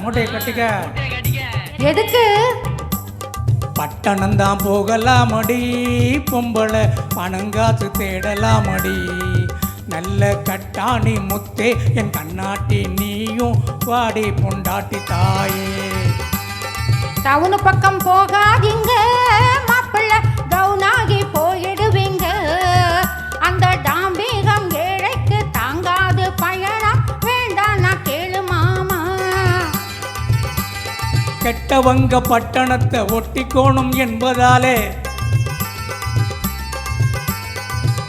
மூட்டையை கட்டிக்க. எதுக்கு? பட்டணம்தான் போகலாமடி, பொம்பளை பணங்காசு தேடலாமடி. நல்ல கட்டாணி முத்தே என் கண்ணாட்டி, நீயும் வாடி பொண்டாட்டி தாயே. டவுனு பக்கம் போகாதீங்க மாப்பிள்ளை, டவுனாகி போயிடுவீங்க. அந்த டாம்பிகம் ஏழைக்கு தாங்காது பயணம் வேண்டாம் நான் கேளு மாமா. கெட்டவங்க பட்டணத்தை ஒட்டிக்கோணும் என்பதாலே,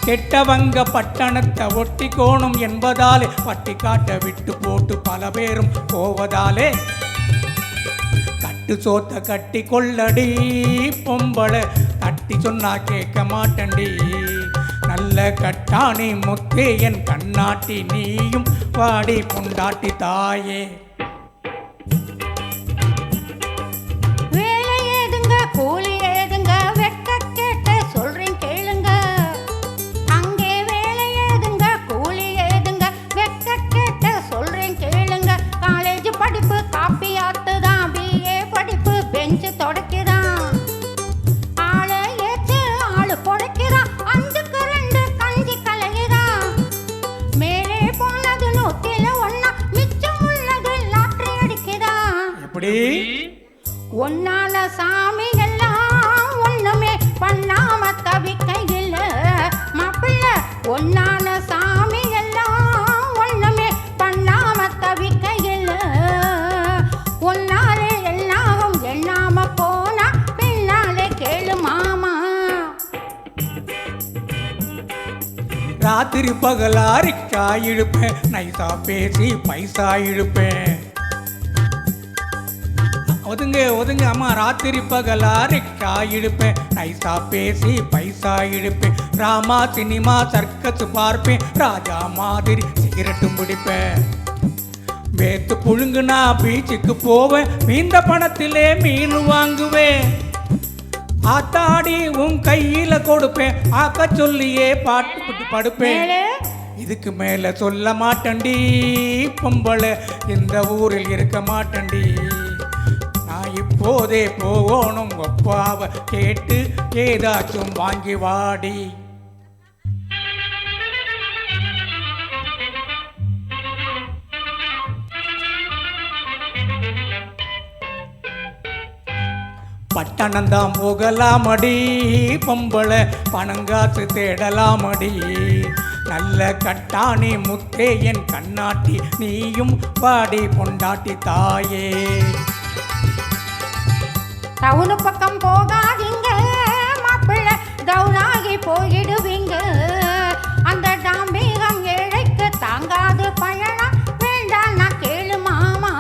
கெட்டவங்க பட்டணத்தை ஒட்டிக்கோணும் என்பதாலே, பட்டி காட்ட விட்டு போட்டு பல பேரும் போவதாலே, கட்டு சோத்த கட்டி கொள்ளடி பொம்பளை, தட்டி சொன்னா கேட்க மாட்டண்டி. நல்ல கட்டாணி முத்தே என் கண்ணாட்டி, நீயும் வாடி பொண்டாட்டி தாயே. வேலை ஏதுங்க கூலி ஏதுங்க, வெட்ட கேட்ட சொல்றேன் கேளுங்க. அங்கே வேலை ஏதுங்க கூலி ஏதுங்க, வெட்ட கேட்ட சொல்றேன் கேளுங்க. காலேஜ் படிப்பு காப்பி ஆத்துதான், பிஏ படிப்பு பெஞ்சு தொடக்கிறான். ஆளை ஏச்சு ஆளு பொழைக்கிறான், 5க்கு 2 கஞ்சி கலைகிறான். மேலே போனது 101, மிச்சம் உள்ளது லாட்டரி அடிக்கிறான். எப்படி? ஒன்னால சாமி எல்லாம் ஒண்ணுமே பண்ணாம தவிக்கையில் மாப்பிள்ள. ஒன்னால சாமி எல்லாம் ஒண்ணுமே பண்ணாம தவிக்கையில், ஒன்னாலே எல்லாம் எண்ணாம போனா பின்னாலே கேளு மாமா. ராத்திரி பகலாரிக்கா இழுப்பேன், நைசா பேசி பைசா இழுப்பேன். ஒதுங்க ஒதுங்க அம்மா, ராத்திரி பகலாரிக்கா இழுப்பேன், நைசா பேசி பைசா இழுப்பேன். ராமா சினிமா சர்க்கஸ் பார்ப்பேன், ராஜா மாதிரி சிகரெட்டும் பிடிப்பேன். வேத்து புழுங்குனா பீச்சுக்கு போவேன், மீந்த பணத்திலே மீன் வாங்குவேன். ஆத்தாடி உன் கையில கொடுப்பேன், ஆக்க சொல்லியே பாட்டு படுப்பேன். இதுக்கு மேல சொல்ல மாட்டண்டி பொம்பளை, இந்த ஊரில் இருக்க மாட்டண்டி. நான் இப்போதே போகணும், ஒப்பாவ கேட்டு ஏதாச்சும் வாங்கி வாடி. பட்டணம்தான் போகலாமடி, பொம்பளை பணங்காசு தேடலாமடி. நல்ல கட்டாணி முத்தே என் கண்ணாட்டி, நீயும் பாடி பொண்டாட்டி தாயே. டவுனு பக்கம் போகாதீங்க மாப்பிள்ளை, டவுனாகி போயிடுவீங்க. அந்த டாம்பிகம் ஏழைக்கு தாங்காது பயணம் வேண்டாம் நான் கேளு மாமா.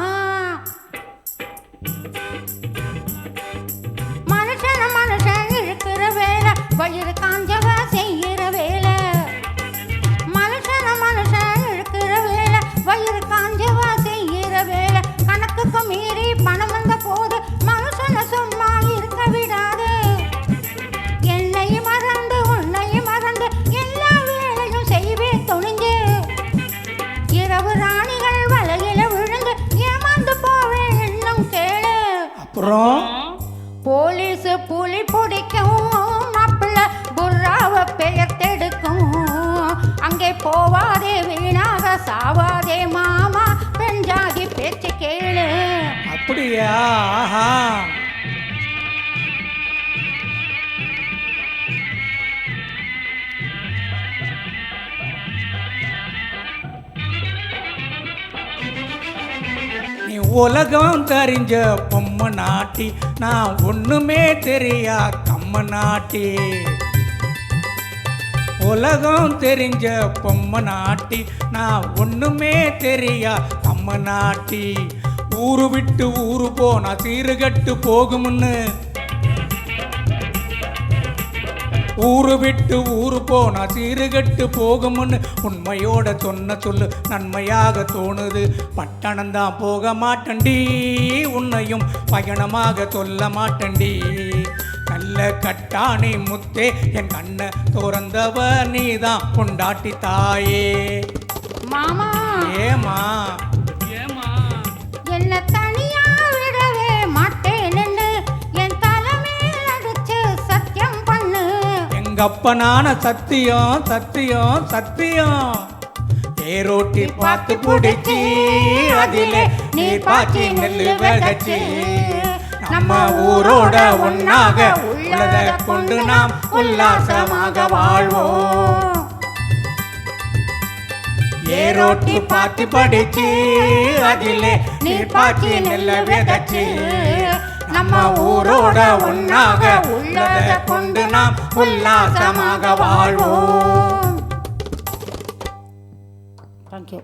மனுஷன் இருக்கிற வேலை, வயிறு காஞ்சவ செய்கிற வேலை. மனுஷன் இருக்கிற வேலை, வயிறு காஞ்சவ செய்கிற வேலை. கணக்குக்கு மீறி பணம் வந்த போது மனுஷனை சும்மா இருக்க விடாது. என்னை மறந்து உன்னை மறந்து எல்லா வேலையும் செய்வேன் துணிஞ்சு. இரவு ராணிகள் வலையில விழுந்து ஏமாந்து போவேன் இன்னும் கேளு. அப்புறம் போலீஸ் புலி பிடிக்கும் மாப்பிள்ளை, புர்ராவ பெயர்த்தெடுக்கும். அங்கே போவாதே வீணாக சாவாதே மாமா, பெஞ்சாதி பேச்சு கேளு. அப்படியா? ஆஹா. நீ உலகம் தெரிஞ்ச பொம்மை நாட்டி, நான் ஒண்ணுமே தெரியா கம்ம நாட்டி. உலகம் தெரிஞ்ச பொம்மை நாட்டி, நான் ஒண்ணுமே தெரியா கம்ம நாட்டி. ஊரு விட்டு ஊரு போனா சீருகட்டு போகும்னு, ஊரு விட்டு ஊரு போனா சீருகட்டு போகும்னு உண்மையோட சொன்ன சொல்லு நன்மையாக தோணுது. பட்டணம்தான் போக மாட்டண்டி, உன்னையும் பயணமாக சொல்ல மாட்டண்டி. நல்ல கட்டாணி முத்தே என் கண்ணை திறந்தவ நீதான் பொண்டாட்டி தாயே. மாமா ஏமா என்ன தனியா எங்கப்பனான சத்தியம் சத்தியம் சத்தியம் ஏரோட்டி பார்த்து பிடிச்சி அதிலே நீர் பாய்ச்சி நெல்லு விதைச்சி நம்ம ஊரோட ஒன்னாக உள்ளதை கொண்டு நாம் உல்லாசமாக வாழ்வோம். ஏரோட்டி பார்த்து படிச்சு அதிலே நீர் பாய்ச்சி நெல்ல விதைச்சி நம்ம ஊரோட ஒன்னாக உள்ளதை கொண்டு நாம் உல்லாசமாக வாழ்வோம். தேங்க்யூ.